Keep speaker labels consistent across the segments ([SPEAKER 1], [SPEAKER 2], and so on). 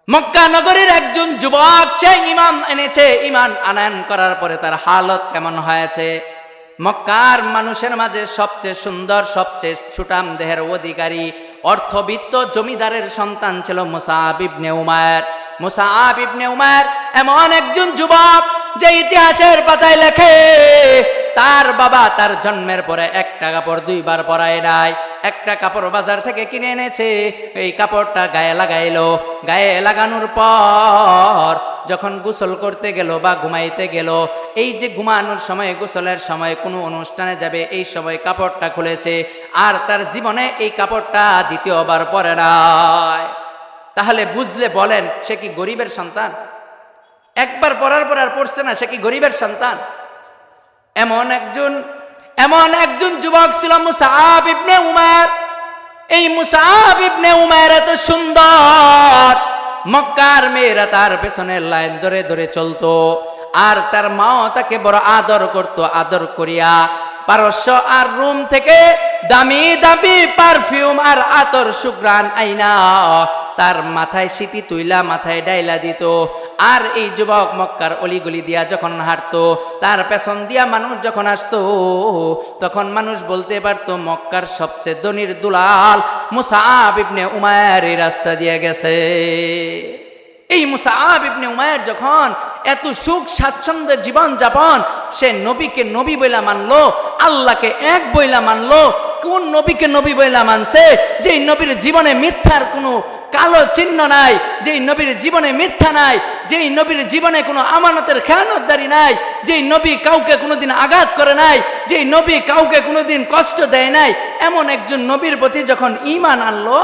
[SPEAKER 1] মক্কা নগরীর একজন যুবক সে ঈমান এনেছে, ঈমান আনয়ন করার পরে তার হালত কেমন হয়েছে। মক্কার মানুষের মাঝে সবচেয়ে সুন্দর, সবচেয়ে সুঠাম দেহের অধিকারী অর্থবিত্ত জমিদারের সন্তান ছিল মুসআব ইবনে উমাইর। মুসআব ইবনে উমাইর এমন একজন যুবক যে ইতিহাসের পাতায় লেখে তার বাবা তার জন্মের পরে একটা কাপড় দুইবার পরায় নাই। একটা কাপড় বাজার থেকে কিনে এনেছে, এই কাপড়টা গায়ে লাগাইলো। গায়ে লাগানোর পর যখন গোসল করতে গেল বা ঘুমাইতে গেল, এই যে ঘুমানোর সময়, গোসলের সময়, কোনো অনুষ্ঠানে যাবে, এই সময় কাপড়টা খুলেছে, আর তার জীবনে এই কাপড়টা দ্বিতীয়বার পরে নাই। তাহলে বুঝলে বলেন সে কি গরিবের সন্তান? একবার পরার পর আর পড়ছে না, সে কি গরিবের সন্তান? এমন একজন যুবক ছিল মুসআব ইবনে উমাইর। এই মুসআব ইবনে উমাইর এত সুন্দর, মক্কার মেয়েরা তার পেছনের লাইন ধরে ধরে চলতো, আর তার মাও তাকে বড় আদর করত। আদর করিয়া পারস্য আর রোম থেকে দামি দামি পারফিউম আর আতর সুগ্রান আইনা তার মাথায় সিটি তুইলা মাথায় ডাইলা দিত। আর এই যুবক মক্কার অলিগলি দিয়া যখন হাঁটতো, তার পেছন দিয়া মানুষ যখন আসতো, তখন মানুষ বলতে পারতো মক্কার সবচেয়ে ধনীর দুলাল মুসআব ইবনে উমাইর এই রাস্তা দিয়ে গেছে। এই মুসআব ইবনে উমাইর যখন এত সুখ স্বাচ্ছন্দ্যের জীবন যাপন, সে নবীকে নবী বইলা মানলো, আল্লাহকে এক বইলা মানলো। কোন নবীকে নবী বইলা মানছে? যেই নবীর জীবনে মিথ্যার কোনো কালো চিহ্ন নাই, যেই নবীর জীবনে মিথ্যা নাই, যেই নবীর জীবনে কোনো আমানতের খেয়ানতদারি নাই, যেই নবী কাউকে কোনোদিন আঘাত করে নাই, যেই নবী কাউকে কোনোদিন কষ্ট দেয় নাই, এমন একজন নবীর প্রতি যখন ঈমান আনলো,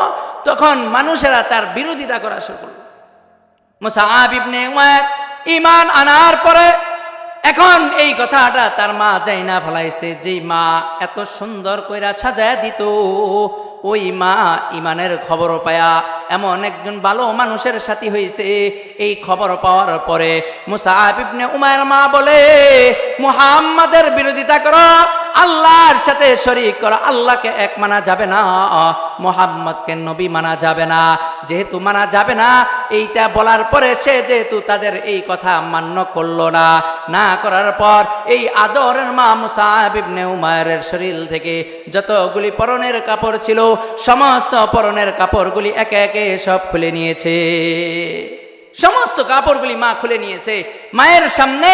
[SPEAKER 1] তখন মানুষেরা তার বিরোধিতা করা শুরু করলো। মুসআব ইবনে উমাইর ঈমান আনার পরে এখন এই কথাটা তার মা যাইনা ফেলাইছে, যেই মা এত সুন্দর কইরা সাজায়া দিত, ওই মা ঈমানের খবর পায়া এমন একজন ভালো মানুষের সাথী হয়েছে। এই খবর পাওয়ার পরে মুসআব ইবনে উমাইর মা বলে, মুহাম্মাদের বিরোধিতা করো, আল্লাহর সাথে শরীক করো, আল্লাহকে এক মানা যাবে না, মুহাম্মদকে নবী মানা যাবে না। যেহেতু মানা যাবে না, এইটা বলার পরে সে যেহেতু তাদের এই কথা মান্য করলো না, না করার পর এই আদরের মা মুসআব ইবনে উমাইরের শরীর থেকে যতগুলি পরনের কাপড় ছিল, সমস্ত পরনের কাপড়গুলি একে একে সব খুলে নিয়েছে। সমস্ত কাপড়গুলি মা খুলে নিয়েছে। মায়ের সামনে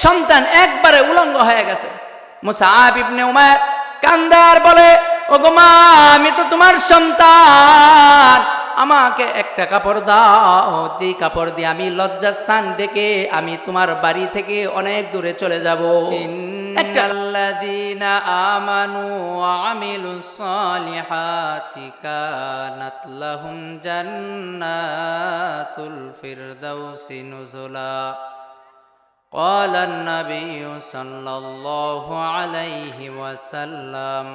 [SPEAKER 1] সন্তান একবারে উলঙ্গ হয়ে গেছে। মুসআব ইবনে উমাইর কান্দার বলে, ওগো মা, আমি তো তোমার সন্তান, আমাকে একটা কাপড় দাও, যেই কাপড় দিয়ে আমি লজ্জাস্থান ডেকে আমি তোমার বাড়ি থেকে অনেক দূরে চলে যাব। ইন্নাল্লাযীনা আমানু ওয়া আমিলুস সালিহাতি কানাত লাহুম জান্নাতুল ফিরদাউসি নুজুলা। قال النبي صلى الله عليه وسلم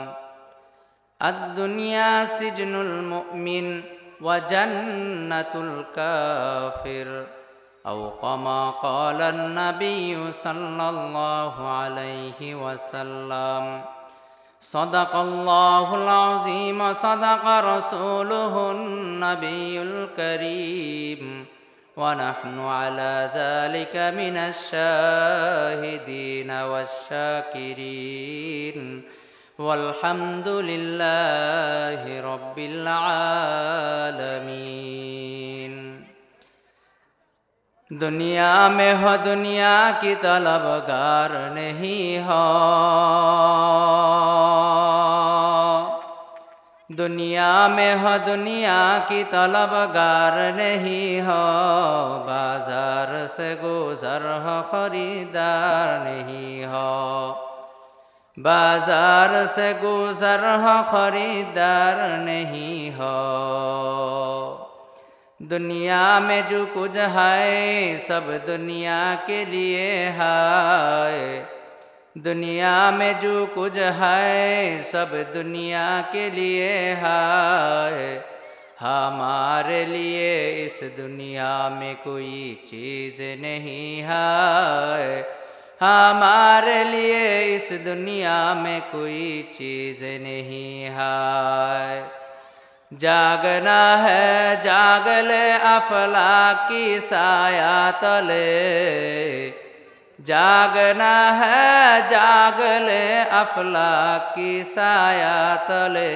[SPEAKER 1] الدنيا سجن المؤمن وجنة الكافر أو كما قال النبي صلى الله عليه وسلم صدق الله العظيم صدق رسوله النبي الكريم ونحن على ذلك من الشاهدين والشاكرين والحمد لله رب العالمين। दुनिया में हो दुनिया की तलबगार नहीं हो, दुनिया में हो दुनिया की तलबगार नहीं हो, बाजार से गुजर हो खरीदार नहीं हो, बाजार से गुजर हो खरीदार नहीं हो। दुनिया में जो कुछ है सब दुनिया के लिए है, दुनिया में जो कुछ है सब दुनिया के लिए है, हमारे लिए इस दुनिया में कोई चीज़ नहीं है, हमारे लिए इस दुनिया में कोई चीज़ नहीं है। जागना है जागले अफलाकी साया तले, जागना है जागले अफलाकी साया तले,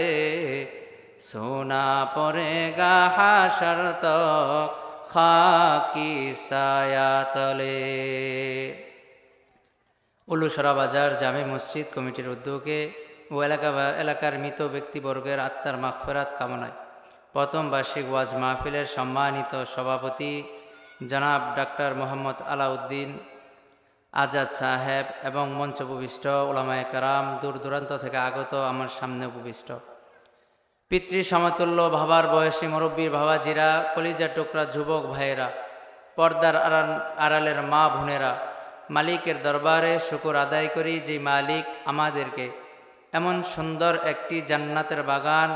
[SPEAKER 1] सोना पड़ेगा हाशर तक खाकी साया तले। উলুসরা বাজার জামে মসজিদ কমিটির উদ্যোগে ও এলাকার মৃত ব্যক্তিবর্গের আত্মার মাগফিরাত কামনায় প্রথম বার্ষিক ওয়াজ মাহফিলের সম্মানিত সভাপতি জনাব ডাক্তার মোহাম্মদ আলাউদ্দিন আজাদ সাহেব এবং মঞ্চ উপবিষ্ট উলামায়ে কেরাম, দূর দূরান্ত থেকে আগত আমার সামনে উপবিষ্ট পিতৃ সমতুল্য ভাবার বয়সী মুরব্বীর ভাবাজিরা, কলিজার টুকরা যুবক ভাইয়েরা, পর্দার আড়ালের মা বোনেরা, মালিকের দরবারে শুকর আদায় করি যে মালিক আমাদেরকে এমন সুন্দর একটি জান্নাতের বাগান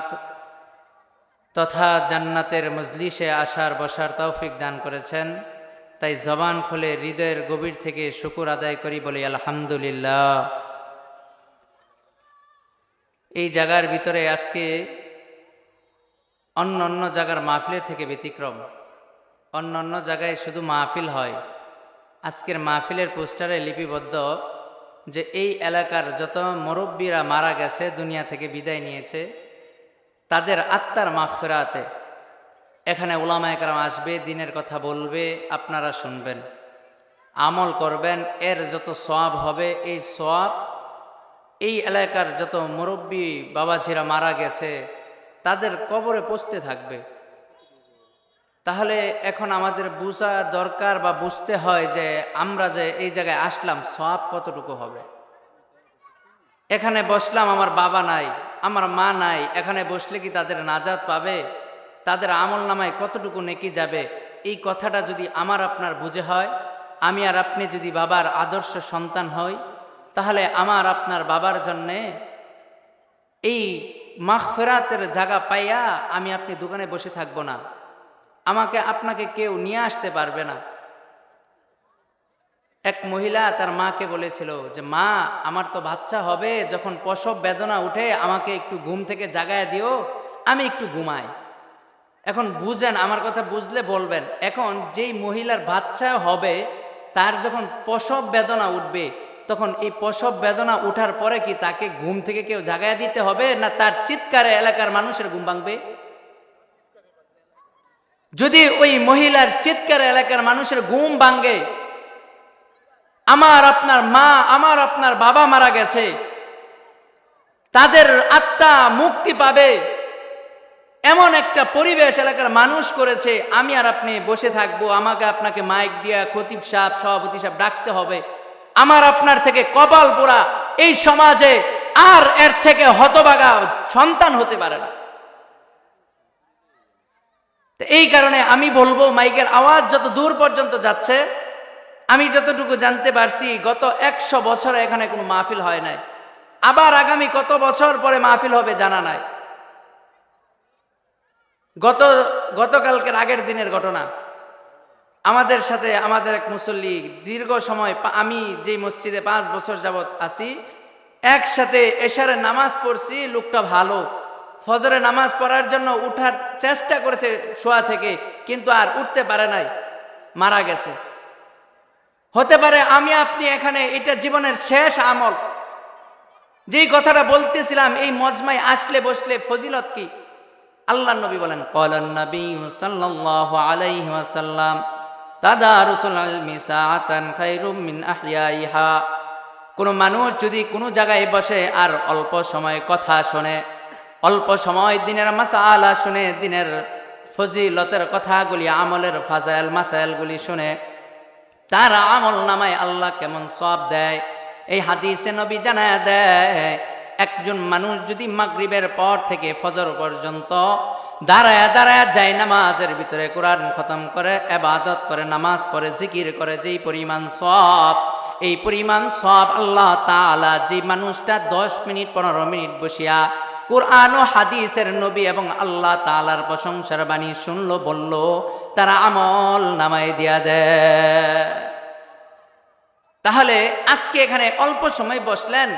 [SPEAKER 1] তথা জান্নাতের মজলিসে আসার বসার তৌফিক দান করেছেন। তাই জবান খুলে হৃদয়ের গভীর থেকে শুকর আদায় করি, বলি আলহামদুলিল্লাহ। এই জায়গার ভিতরে আজকে অন্য জায়গার মাহফিলের থেকে ব্যতিক্রম। অন্য জায়গায় শুধু মাহফিল হয়, আজকের মাহফিলের পোস্টারে লিপিবদ্ধ যে এই এলাকার যত মুরব্বীরা মারা গেছে, দুনিয়া থেকে বিদায় নিয়েছে, তাদের আত্মার মাগফিরাতে এখানে উলামায়ে কেরাম আসবে, দিনের কথা বলবে, আপনারা শুনবেন, আমল করবেন। এর যত সওয়াব হবে, এই সওয়াব এই এলাকার যত মুরব্বী বাবাজিরা মারা গেছে তাদের কবরে পৌঁছতে থাকবে। তাহলে এখন আমাদের বুঝা দরকার বা বুঝতে হয় যে আমরা যে এই জায়গায় আসলাম সওয়াব কতটুকু হবে। এখানে বসলাম, আমার বাবা নাই, আমার মা নাই, এখানে বসলে কি তাদের নাজাত পাবে? তাদের আমল নামায় কতটুকু নেকি যাবে? এই কথাটা যদি আমার আপনার বুঝে হয়, আমি আর আপনি যদি বাবার আদর্শ সন্তান হই, তাহলে আমার আপনার বাবার জন্যে এই মাগফিরাতের জায়গা পাইয়া আমি আপনি দোকানে বসে থাকবো না, আমাকে আপনাকে কেউ নিয়ে আসতে পারবে না। এক মহিলা তার মাকে বলেছিল যে মা, আমার তো বাচ্চা হবে, যখন প্রসব বেদনা উঠে আমাকে একটু ঘুম থেকে জাগায় দিও, আমি একটু ঘুমাই। এখন বুঝেন, আমার কথা বুঝলে বলবেন, এখন যেই মহিলার বাচ্চা হবে তার যখন প্রসব বেদনা উঠবে, তখন এই প্রসব বেদনা উঠার পরে কি তাকে ঘুম থেকে কেউ জাগায় দিতে হবে, না তার চিৎকারে এলাকার মানুষের ঘুম ভাঙবে? যদি ওই মহিলার চিৎকারে এলাকার মানুষের ঘুম ভাঙে, আমার আপনার মা, আমার আপনার বাবা মারা গেছে, তাদের আত্মা মুক্তি পাবে এমন একটা পরিবেশ এলাকার মানুষ করেছে, আমি আর আপনি বসে থাকবো, আমাকে আপনাকে মাইক দিয়া খতিব সাহেব, সভাপতি সাহেব ডাকতে হবে? আমার আপনার থেকে কপাল পোড়া এই সমাজে আর এর থেকে হতভাগা সন্তান হতে পারে না। এই কারণে আমি বলবো, মাইকের আওয়াজ যত দূর পর্যন্ত যাচ্ছে, আমি যতটুকু জানতে পারছি গত 100 বছরে এখানে কোনো মাহফিল হয় নাই, আবার আগামী কত বছর পরে মাহফিল হবে জানা নাই। গতকালকের আগের দিনের ঘটনা, আমাদের সাথে আমাদের এক মুসল্লি দীর্ঘ সময়, আমি যে মসজিদে 5 বছর যাবৎ আছি, একসাথে এশারের নামাজ পড়ছি, লোকটা ভালো, ফজরের নামাজ পড়ার জন্য উঠার চেষ্টা করেছে শোয়া থেকে, কিন্তু আর উঠতে পারে নাই, মারা গেছে। হতে পারে আমি আপনি এখানে এটা জীবনের শেষ আমল। যেই কথাটা বলতেছিলাম, এই মজমায় আসলে বসলে ফজিলত কি? আল্লাহর নবী বলেন, ক্বালান নবী সাল্লাল্লাহু আলাইহি ওয়াসাল্লাম, তাদারুসুল ইলমি সাআতান খায়রুম মিন আহইয়াইহা। কোন মানুষ যদি কোনো জায়গায় বসে আর অল্প সময় কথা শোনে, অল্প সময় দিনের মাসালা শুনে, দিনের ফজিলতের কথাগুলি, আমলের ফাজাইল মাসাইলগুলি শুনে, তার আমল নামায় আল্লাহ কেমন সওয়াব দেয় এই হাদিসে নবী জানায় দেয়। একজন মানুষ যদি মাগরিবের পর থেকে ফজর পর্যন্ত দাঁড়ায় দাঁড়ায় যায় নামাজের ভিতরে কোরআন খতম করে, ইবাদত করে, নামাজ পড়ে, জিকির করে, যেই পরিমাণ সওয়াব, এই পরিমাণ সওয়াব আল্লাহ তাআলা যে মানুষটা 10 মিনিট 15 মিনিট বসিয়া কোরআন ও হাদিসের নবী এবং আল্লাহ তাআলার প্রশংসার বাণী শুনলো, বলল, তারা আমল নামায় দিয়া দেয়। তাহলে আজকে এখানে অল্প সময় বসলেন,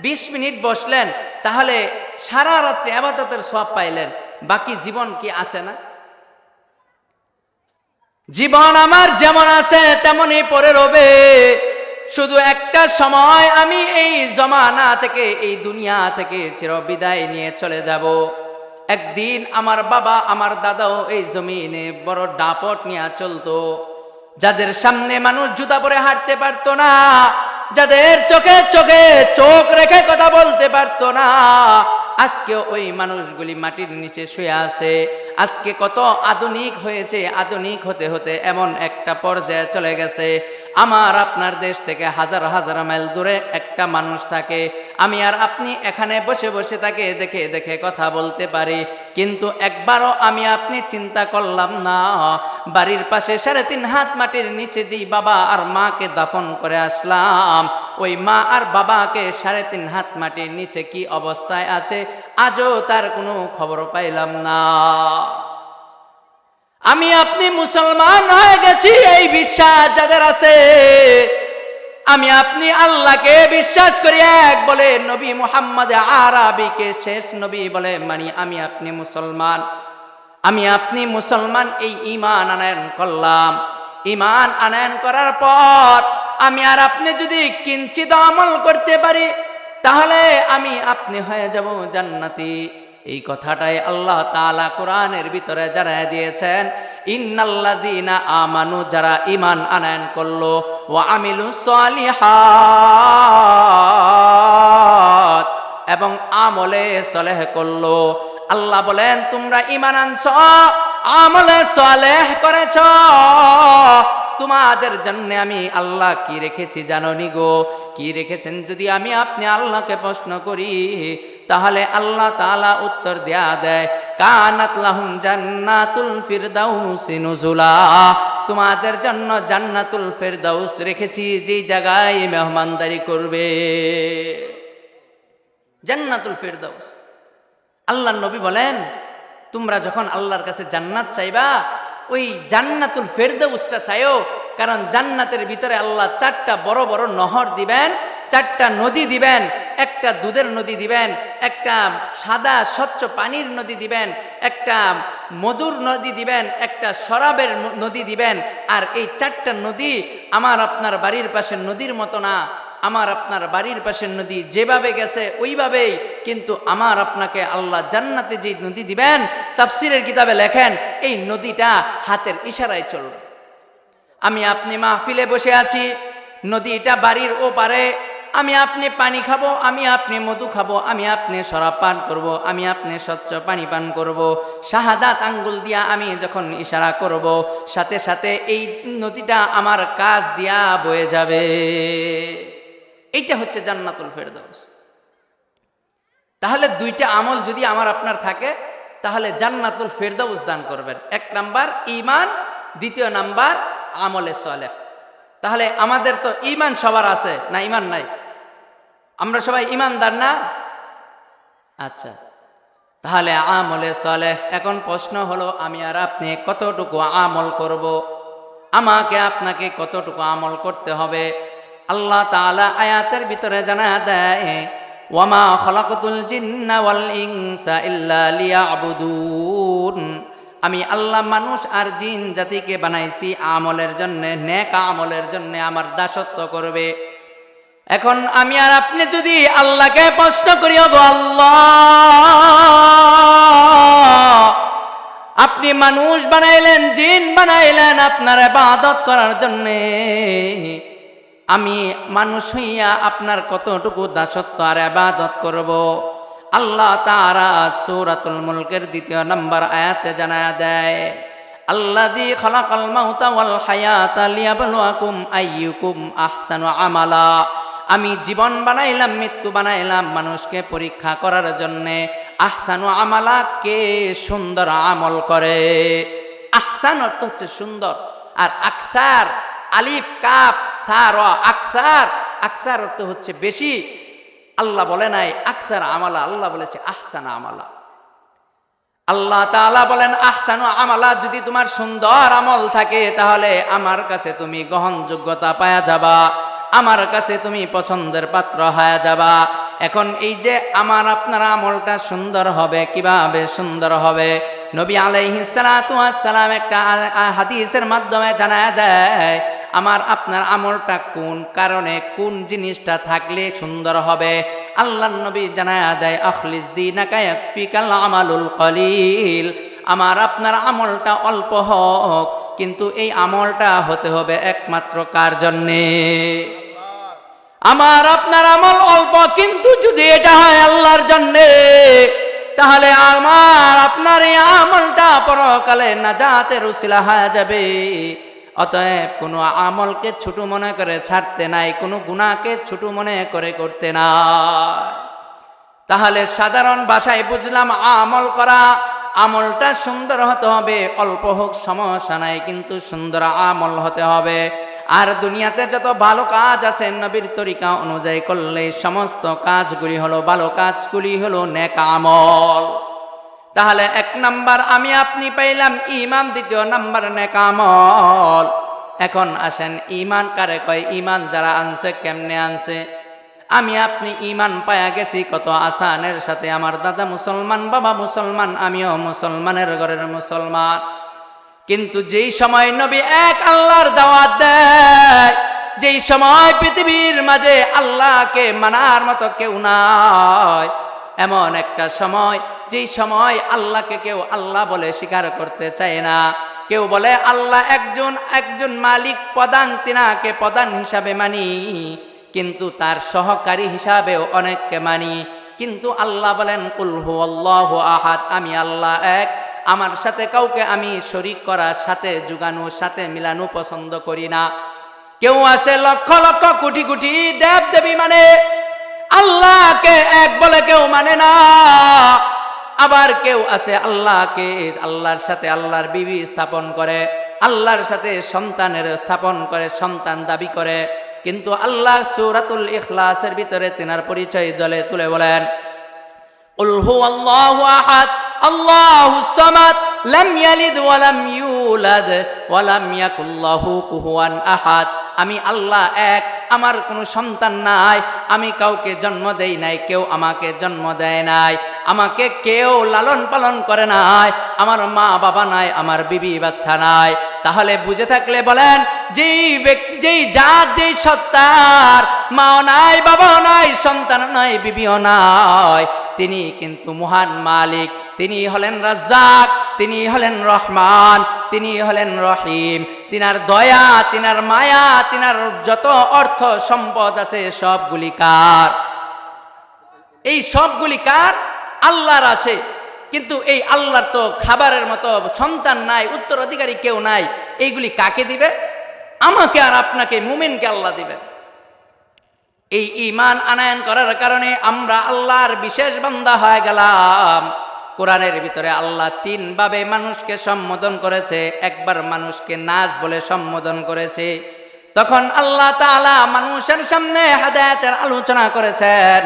[SPEAKER 1] 20 মিনিট বসলেন, তাহলে সারা রাত্রি ইবাদতের সওয়াব পাইলেন। বাকি জীবন কি আছে না? জীবন আমার যেমন আছে তেমনই পড়ে রবে। শুধু একটা সময় আমি এই জমানা থেকে, এই দুনিয়া থেকে চিরবিদায় নিয়ে চলে যাব। একদিন আমার বাবা আমার দাদাও এই জমিনে বড় দাপট নিয়ে চলতো, যাদের সামনে মানুষ জুতা পরে হাঁটতে পারতো না, যাদের চোখে চোখে চোখ রেখে কথা বলতে পারতো না, আজকে ওই মানুষগুলি মাটির নিচে শুয়ে আছে। আজকে কত আধুনিক হয়েছে, আধুনিক হতে হতে এমন একটা পর্যায়ে চলে গেছে, আমার আপনার দেশ থেকে হাজার হাজার মাইল দূরে একটা মানুষ থাকে, আমি আর আপনি এখানে বসে বসে তাকে দেখে দেখে কথা বলতে পারি, কিন্তু একবারও আমি আপনি চিন্তা করলাম না বাড়ির পাশে 3.5 হাত মাটির নিচে যেই বাবা আর মাকে দাফন করে আসলাম, ওই মা আর বাবাকে 3.5 হাত মাটির নিচে কি অবস্থায় আছে আজও তার কোনো খবর পাইলাম না। আমি আপনি মুসলমান হয়ে গেছি এই বিশ্বাস যাদের আছে, আমি আপনি আল্লাহকে বিশ্বাস করি এক বলে, নবী মুহাম্মদ আরবিকে শেষ নবী বলে মানি, আমি আপনি মুসলমান। আমি আপনি মুসলমান, এই ঈমান আনয়ন করলাম। ঈমান আনয়ন করার পর আমি আর আপনি যদি কিঞ্চিত আমল করতে পারি তাহলে আমি আপনি হয়ে যাব জান্নাতি। এই কথাটাই আল্লাহ তাআলা কোরআনের ভিতরে জানায় দিয়েছেন, ইন্নাল্লাযীনা আমানু, যারা ঈমান আনয়ন করলো, ওয়া আমিলুস সালিহাত, এবং আমলে সলেহ করলো। আল্লাহ বলেন তোমরা ঈমান আনছো, আমলে সলেহ করেছ, তোমাদের জন্য আমি আল্লাহ কি রেখেছি জানো নি গো? কি রেখেছেন যদি আমি আপনি আল্লাহকে প্রশ্ন করি তাহলে আল্লাহ তাআলা উত্তর দেয়া দেয়, কানাত লাহুম জান্নাতুল ফিরদাউসি নুজুলা, তোমাদের জন্য জান্নাতুল ফিরদাউস রেখেছি, যেই জায়গায় মেহমানদারি করবে। জান্নাতুল ফিরদাউস, আল্লাহর নবী বলেন তোমরা যখন আল্লাহর কাছে জান্নাত চাইবা ওই জান্নাতুল ফিরদাউসটা চাইও, কারণ জান্নাতের ভিতরে আল্লাহ 4টা বড় বড় নহর দিবেন, 4টা নদী দিবেন, একটা দুধের নদী দিবেন, একটা সাদা স্বচ্ছ পানির নদী দিবেন, একটা মধুর নদী দিবেন, একটা শরাবের নদী দিবেন। আর এই 4টা নদী আমার আপনার বাড়ির পাশের নদীর মতো না, আমার আপনার বাড়ির পাশের নদী যেভাবে গেছে ওইভাবেই কিন্তু আমার আপনাকে আল্লাহ জান্নাতে যে নদী দিবেন, তাফসীরের কিতাবে লেখেন এই নদীটা হাতের ইশারায় চলবে। আমি আপনি মাহফিলে বসে আছি, নদীটা বাড়ির ওপারে, আমি আপনি পানি খাবো, আমি আপনি মধু খাবো, আমি আপনি শরাব পান করব, আমি আপনি স্বচ্ছ পানি পান করব, শাহাদাত আঙ্গুল দিয়া আমি যখন ইশারা করব সাথে সাথে এই নদীটা আমার কাজ দিয়া বয়ে যাবে। এইটা হচ্ছে জান্নাতুল ফেরদাউস। তাহলে 2টা আমল যদি আমার আপনার থাকে তাহলে জান্নাতুল ফেরদাউস দান করবেন। 1 নাম্বার ঈমান, 2 নাম্বার আমলে সালেহ। তাহলে আমাদের তো ঈমান সবার আছে না? ঈমান নাই? আমরা সবাই ঈমানদার না? আচ্ছা, তাহলে আমলে সালেহ। এখন প্রশ্ন হলো আমি আর আপনি কতটুকু আমল করব, আমাকে আপনাকে কতটুকু আমল করতে হবে? আল্লাহ তাআলা আয়াতের ভিতরে জানায়া দেয়, ওয়ামা খালাকাতুল জিন্না ওয়াল ইনসা ইল্লা লিয়াবুদুন, আমি আল্লাহ মানুষ আর জিন জাতিকে বানাইছি আমলের জন্য, নেক আমলের জন্য, আমার দাসত্ব করবে। এখন আমি আর আপনি যদি আল্লাহকে প্রশ্ন করি, ওগো আল্লাহ আপনি মানুষ বানাইলেন, জিন বানাইলেন আপনার ইবাদত করার জন্য, আমি মানুষ হইয়া আপনার কতটুকু দাসত্ব আর ইবাদত করব? আল্লাহ তাআলা সূরাতুল মুলকের 2 নম্বর আয়াতে জানায়া দেয়, আল্লাযী খালাকাল মাউতা ওয়াল হায়াতা লিয়াবলুয়াকুম আইয়ুকুম আহসানু আমালা, আমি জীবন বানাইলাম, মৃত্যু বানাইলাম মানুষকে পরীক্ষা করার জন্যে। আহসানু আমালা, কে সুন্দর আমল করে। আহসান অর্থ হচ্ছে সুন্দর, আর আকসার, আলিফ কাফ থা র, আকসার, আকসার অর্থ হচ্ছে বেশি। আল্লাহ বলে নাই আকসার আমালা, আল্লাহ বলেছে আহসান আমালা। আল্লাহ তাআলা বলেন আহসানু আমালা, যদি তোমার সুন্দর আমল থাকে তাহলে আমার কাছে তুমি গ্রহণযোগ্যতা পায়া যাবা, আমার কাছে তুমি পছন্দের পাত্র হয়ে যাবা। এখন এই যে আমার আপনার আমলটা সুন্দর হবে, কিভাবে সুন্দর হবে? নবী আলাইহিস সালাতু ওয়াস সালাম একটা হাদিসের মাধ্যমে জানায় দেয় আমার আপনার আমলটা কোন কারণে, কোন জিনিসটা থাকলে সুন্দর হবে। আল্লাহর নবী জানায় দেয় আখলিস দীনাকা ইয়াকফিকাল আমালুল কলিল, আমার আপনার আমলটা অল্প হোক, কিন্তু এই আমলটা হতে হবে একমাত্র কার জন্যে? আমার আপনার আমল অল্প, কিন্তু যদি এটা হয় আল্লাহর জন্যে, তাহলে আমার আপনার এই আমলটা পরকালে নাজাতের উসিলা হয়ে যাবে। অতএব কোনো আমলকে ছোট মনে করে ছাড়তে নাই, কোনো গুনাহকে ছোট মনে করে করতে নাই। তাহলে সাধারণ ভাষায় বুঝলাম আমল করা, আমলটা সুন্দর হতে হবে, অল্প হোক সমস্যা নাই, কিন্তু সুন্দর আমল হতে হবে। আর দুনিয়াতে যত ভালো কাজ আছে নবীর তরিকা অনুযায়ী করলে সমস্ত কাজগুলি হলো ভালো কাজগুলি হলো নেক আমল। তাহলে এক নাম্বার আমি আপনি পাইলাম ঈমান, দ্বিতীয় নাম্বার নেক আমল। এখন আসেন ঈমান কারে কয়? ঈমান যারা আনছে কেমনে আনছে? আমি আপনি ঈমান পায়া গেছি কত আসানের সাথে। আমার দাদা মুসলমান, বাবা মুসলমান, আমিও মুসলমানের ঘরের মুসলমান। কিন্তু যেই সময় নবী এক আল্লাহর দাওয়াত দেয়, যেই সময় পৃথিবীর মাঝে আল্লাহকে মানার মতো কেউ নাই, এমন একটা সময় যেই সময় আল্লাহকে কেউ আল্লাহ বলে স্বীকার করতে চায় না। কেউ বলে আল্লাহ একজন মালিক, প্রধান, তিনাকে প্রধান হিসাবে মানি, কিন্তু তার সহকারী হিসাবেও অনেককে মানি। কিন্তু আল্লাহ বলেন কুল হুয়াল্লাহু আহাদ, আমি আল্লাহ এক, আমার সাথে কাউকে আমি শরীক করা, সাথে যুগানো, সাথে মিলানো পছন্দ করি না। কেউ আছে লক্ষ লক্ষ কোটি কোটি দেব দেবী মানে, আল্লাহকে এক বলে কেউ মানে না। আবার কেউ আছে আল্লাহকে, আল্লাহর সাথে আল্লাহর বিবি স্থাপন করে, আল্লাহর সাথে সন্তানের স্থাপন করে, সন্তান দাবি করে। কিন্তু আল্লাহ সূরাতুল ইখলাসের ভিতরে তিনার পরিচয় দলে তুলে বলেন কুল হুয়াল্লাহু আহাদ আল্লাহুস সামাদ লাম ইয়ালিদ ওয়া লাম ইউলাদ ওয়া লাম ইয়াকুল লাহু কুফুয়ান আহাদ। আমি আল্লাহ এক, আমার কোনো সন্তান নাই, আমি কাউকে জন্ম দেই নাই, কেউ আমাকে জন্ম দেয় নাই, আমাকে কেউ লালন পালন করে নাই, আমার মা বাবা নাই, আমার বিবি বাচ্চা নাই। তাহলে বুঝে থাকলে বলেন, যেই ব্যক্তি, যেই জাত, যেই সত্তার মাও নাই, বাবাও নাই, সন্তান নাই, বিবিও নাই, তিনি কিন্তু মহান মালিক। তিনি হলেন রাজ্জাক, তিনি হলেন রহমান, তিনি হলেন রহিম। তিনার দয়া, তিনার মায়া, তিনার যত অর্থ সম্পদ আছে সবগুলি কার? এই সবগুলি কার? আল্লাহর আছে। কিন্তু এই আল্লাহর তো খাবারের মতো সন্তান নাই, উত্তরাধিকারী কেউ নাই। এইগুলি কাকে দিবে? আমাকে আর আপনাকে, মুমিনকে আল্লাহ দিবে। এই ঈমান আনয়ন করার কারণে আমরা আল্লাহর বিশেষ বান্দা হয়ে গেলাম। কোরআনের ভিতরে আল্লাহ তিন ভাবে মানুষকে সম্বোধন করেছে। একবার মানুষকে নাস বলে সম্বোধন করেছে, তখন আল্লাহ তাআলা মানুষের সামনে হেদায়েতের আলোচনা করেছেন।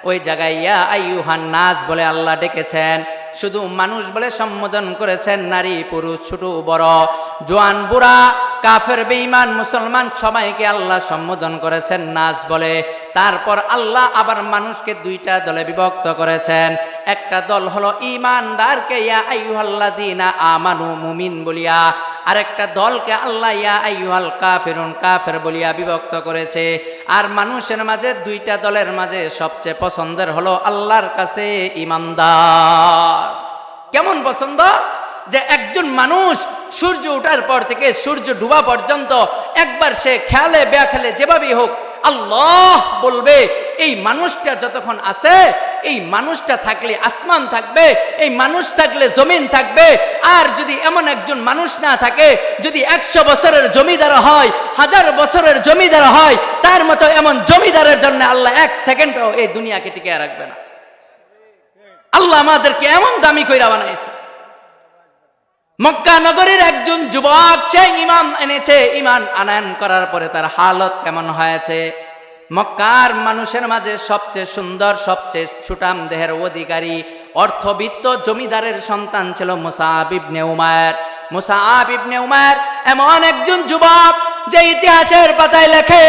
[SPEAKER 1] ওই জায়গায় ইয়া আইয়ুহান নাস বলে আল্লাহ ডেকেছেন। শুধু মানুষ বলে সম্বোধন করেছেন, নারী পুরুষ, ছোট বড়, জোয়ান বুড়া, কাফের বেঈমান মুসলমান সবাইকে আল্লাহ সম্বোধন করেছেন নাস বলে। তারপর আল্লাহ আবার মানুষকে দুইটা দলে বিভক্ত করেছেন। একটা দল হলো ঈমানদারকে ইয়া আইয়ুহাল্লাযীনা আমানু, মুমিন বলিয়া, আরেকটা দলকে আল্লাহ ইয়া আইয়ুহাল কাফিরুন, কাফের বলিয়া বিভক্ত করেছে। আর মানুষের মাঝে দুইটা দলের মাঝে সবচেয়ে পছন্দের হলো আল্লাহর কাছে ঈমানদার। কেমন পছন্দ? যে একজন মানুষ সূর্য ওঠার পর থেকে সূর্য ডুবা পর্যন্ত একবার সে খেয়ালে বেখেলে যেভাবেই হোক আল্লাহ বলবে। এই মানুষটা যতক্ষণ আছে, এই মানুষটা থাকলে আসমান থাকবে, এই মানুষ থাকলে জমিন থাকবে। আর যদি এমন একজন মানুষ না থাকে, যদি 100 বছরের জমিদার হয়, 1000 বছরের জমিদার হয়, তার মতো এমন জমিদারের জন্য আল্লাহ 1 সেকেন্ডও এই দুনিয়াকে টিকিয়ে রাখবে না। আল্লাহ আমাদেরকে এমন দামি কইরা বানাইছে। মক্কা নগরীর একজন যুবক, সে ঈমান এনেছে। ঈমান আনয়ন করার পরে তার হালত কেমন হয়েছে? মক্কার মানুষের মাঝে সবচেয়ে সুন্দর, সবচেয়ে সুঠাম দেহের অধিকারী, অর্থবিত্ত জমিদারের সন্তান ছিল মুসআব ইবনে উমাইর। মুসআব ইবনে উমাইর এমন একজন যুবক যে ইতিহাসের পাতায় লেখে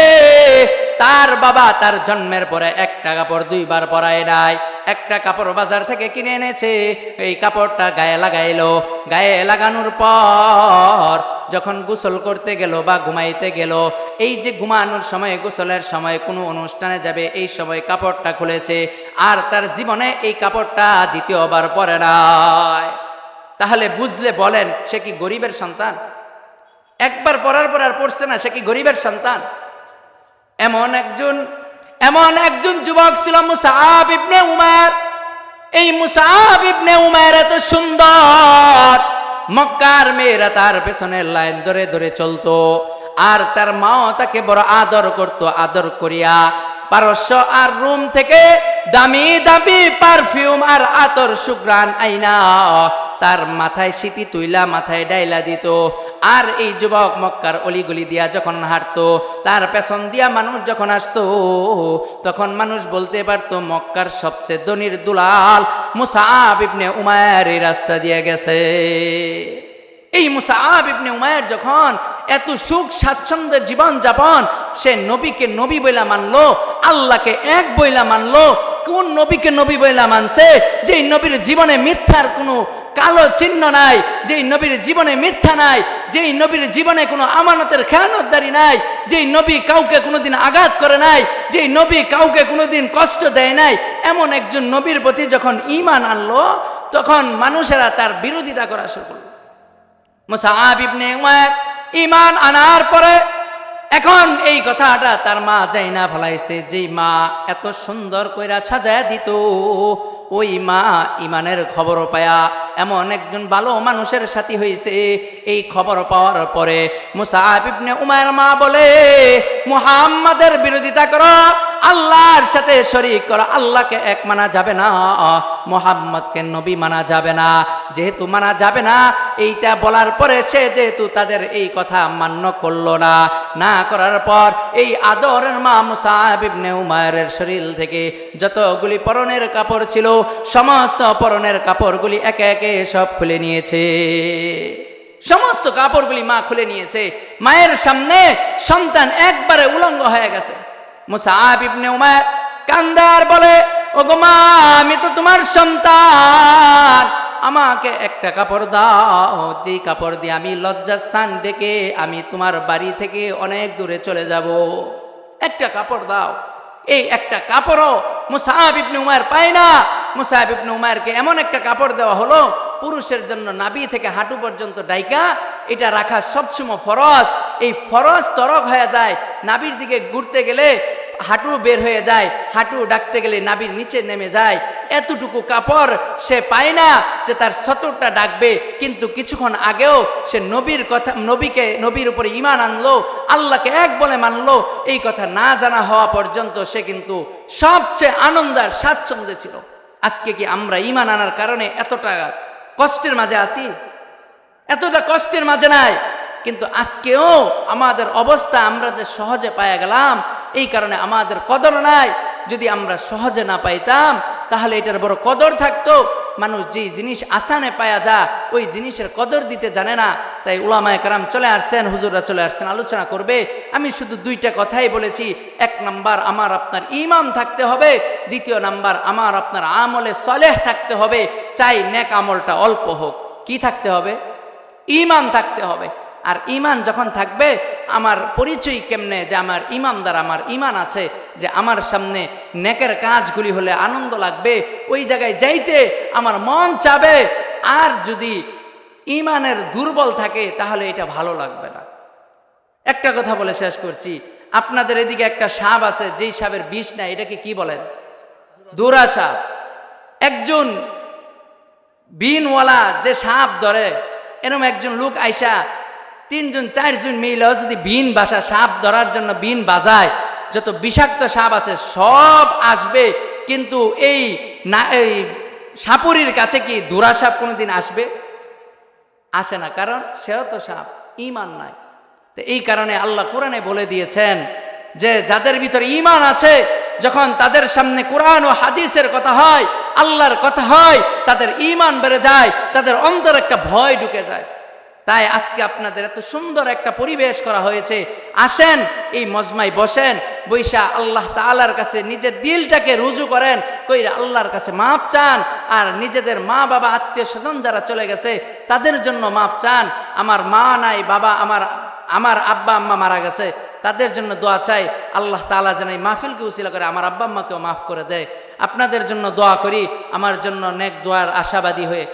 [SPEAKER 1] তার বাবা তার জন্মের পরে একটা কাপড় দুইবার পরায় নাই, একটা কাপড় বাজার থেকে কিনে এনেছে, এই কাপড়টা গায়ে লাগাইলো। গায়ে লাগানোর পর যখন গোসল করতে গেল বা ঘুমাইতে গেল, এই যে ঘুমানোর সময় গোসলের সময় কোনো অনুষ্ঠানে যাবে এই সময় কাপড়টা খুলেছে, আর তার জীবনে এই কাপড়টা দ্বিতীয়বার পরে নাই। তাহলে বুঝলে বলেন সে কি গরিবের সন্তান? একবার পরার পর আর পড়ছে না, সে কি গরিবের সন্তান? এমন একজন যুবক ছিল মুসআব ইবনে উমার। এই মুসআব ইবনে উমার এত সুন্দর, মক্কার মেয়েরা তার পেছনে লাইন ধরে ধরে চলতো, আর তার মাও তাকে বড় আদর করত। আদর করিয়া পারস্য আর রোম থেকে দামি দামি পারফিউম আর আতর সুগ্রান আইনা তার মাথায় সিটি তুইলা মাথায় ডাইলা দিত। আর এই যুবক মক্কার অলিগলি দিয়া যখন হাঁটতো, তার পেছন দিয়া মানুষ যখন আসতো, তখন মানুষ বলতে পারতো মক্কার সবচেয়ে ধনীর দুলাল মুসআব ইবনে উমার এই রাস্তা দিয়ে গেছে। এই মুসআব ইবনে উমার যখন এত সুখ স্বাচ্ছন্দ্যের জীবন যাপন, সে নবীকে নবী বইলা মানলো, আল্লাহকে এক বইলা মানলো। কোন নবীকে নবী বইলা মানছে? যেই নবীর জীবনে মিথ্যার কোনো কালো চিহ্ন নাই, যেই নবীর জীবনে মিথ্যা নাই, যেই নবীর জীবনে কোনো আমানতের খেয়ানতদারি নাই, যেই নবী কাউকে কোনোদিন আঘাত করে নাই, যেই নবী কাউকে কোনোদিন কষ্ট দেয় নাই, এমন একজন নবীর প্রতি যখন ঈমান আনলো, তখন মানুষেরা তার বিরোধিতা করা শুরু করলো। মুসআব ইবনে উমার ঈমান আনার পরে এখন এই কথাটা তার মা যাই না ফলাইছে, যেই মা এত সুন্দর কইরা সাজায়া দিত, ওই মা ইমানের খবর পায়া এমন একজন ভালো মানুষের সাথী হয়েছে। এই খবর পাওয়ার পরে মুসআব ইবনে উমার মা বলে, মুহাম্মাদের বিরোধিতা করো, আল্লাহর সাথে শরীক করো, আল্লাহকে এক মানা যাবে না, মুহাম্মদকে নবী মানা যাবে না। যেহেতু মানা যাবে না, এইটা বলার পরে সে যেহেতু তাদের এই কথা মান্য করলো না, না করার পর এই আদরের মা মুসআব ইবনে উমারের শরীর থেকে যতগুলি পরনের কাপড় ছিল, সমস্ত পরনের কাপড়গুলি একে একে সব খুলে নিয়েছে। সমস্ত কাপড়গুলি মা খুলে নিয়েছে। মায়ের সামনে সন্তান একবারে উলঙ্গ হয়ে গেছে। মুসআব ইবনে উমার কান্দার বলে, ওগো মা, আমি তো তোমার সন্তান, আমাকে একটা কাপড় দাও, যেই কাপড় দিয়ে আমি লজ্জাস্থান ডেকে আমি তোমার বাড়ি থেকে অনেক দূরে চলে যাব। একটা কাপড় দাও। এই একটা কাপড়ও মুসআব ইবনে উমার পায় না। মুসআব ইবনে উমারকে এমন একটা কাপড় দেওয়া হলো, পুরুষের জন্য নাভি থেকে হাঁটু পর্যন্ত ডাইকা এটা রাখা সবসময় ফরজ। এই ফরজ তরক হয়ে যায়, নাভির দিকে ঘুরতে গেলে হাঁটু বের হয়ে যায়, হাঁটু ডাকতে গেলে নাভির নিচে নেমে যায়। এতটুকু কাপড় সে পায় না যে তার সতরটা ডাকবে, কিন্তু কিছুক্ষণ আগেও সে নবীর কথা, নবীর উপরে ঈমান আনলো, আল্লাহকে এক বলে মানলো। এই কথা না জানা হওয়া পর্যন্ত সে কিন্তু সবচেয়ে আনন্দ আর স্বাচ্ছন্দ্যে ছিল। আজকে কি আমরা ঈমান আনার কারণে এতটা কষ্টের মাঝে আছি? এতটা কষ্টের মাঝে নাই, কিন্তু আজকেও আমাদের অবস্থা আমরা যে সহজে পাইয়া গেলাম, এই কারণে আমাদের কদর নাই। যদি আমরা সহজে না পাইতাম তাহলে এটার বড় কদর থাকতো। মানুষ যেই জিনিস আসানে পায়া যা, ওই জিনিসের কদর দিতে জানে না। তাই উলামায়ে কেরাম চলে আসছেন, হুজুররা চলে আসছেন, আলোচনা করবে। আমি শুধু দুইটা কথাই বলেছি। এক নাম্বার, আমার আপনার ঈমান থাকতে হবে। দ্বিতীয় নাম্বার, আমার আপনার আমলে সলেহ থাকতে হবে। চাই নেক আমলটা অল্প হোক, কি থাকতে হবে? ঈমান থাকতে হবে। আর ঈমান যখন থাকবে, আমার পরিচয় কেমনে যে আমার ঈমানদার, আমার ঈমান আছে, যে আমার সামনে নেকের কাজগুলি হলে আনন্দ লাগবে, ওই জায়গায় যাইতে আমার মন চাবে। আর যদি ঈমানের দুর্বল থাকে তাহলে এটা ভালো লাগবে না। একটা কথা বলে শেষ করছি। আপনাদের এদিকে একটা সাপ আছে, যেই সাপের বিষ নাই, এটাকে কি বলেন? দৌড়া সাপ। একজন বিনওয়ালা যে সাপ ধরে, এরকম একজন লোক আইসা 3জন 4জন মিলেও যদি বিন বাসা সাপ ধরার জন্য বিন বাজায়, যত বিষাক্ত সাপ আছে সব আসবে, কিন্তু এই সাপুরির কাছে কি দৌড়া সাপ কোনোদিন আসবে? আসে না, কারণ সেও তো সাপ, ঈমান নাই। তো এই কারণে আল্লাহ কোরআনে বলে দিয়েছেন যে যাদের ভিতরে ঈমান আছে, যখন তাদের সামনে কোরআন ও হাদিসের কথা হয়, আল্লাহর কথা হয়, তাদের ঈমান বেড়ে যায়, তাদের অন্তর একটা ভয় ঢুকে যায়। তাই আজকে আপনাদের এত সুন্দর একটা পরিবেশ করা হয়েছে। আসেন, এই মজমায় বসেন, বৈশা আল্লাহ তাআলার কাছে নিজের দিলটাকে রুজু করেন, কইরা আল্লাহর কাছে মাপ চান। আর নিজেদের মা বাবা আত্মীয় স্বজন যারা চলে গেছে তাদের জন্য মাপ চান। আমার মা নাই, বাবা আমার আব্বা আম্মা মারা গেছে, তাদের জন্য দোয়া চাই। আল্লাহ তাআলা যেন এই মাহফিলকে উসিলা করে আমার আব্বা আম্মাকেও মাফ করে দেয়। আপনাদের জন্য দোয়া করি, আমার জন্য নেক দোয়ার আশাবাদী হয়ে।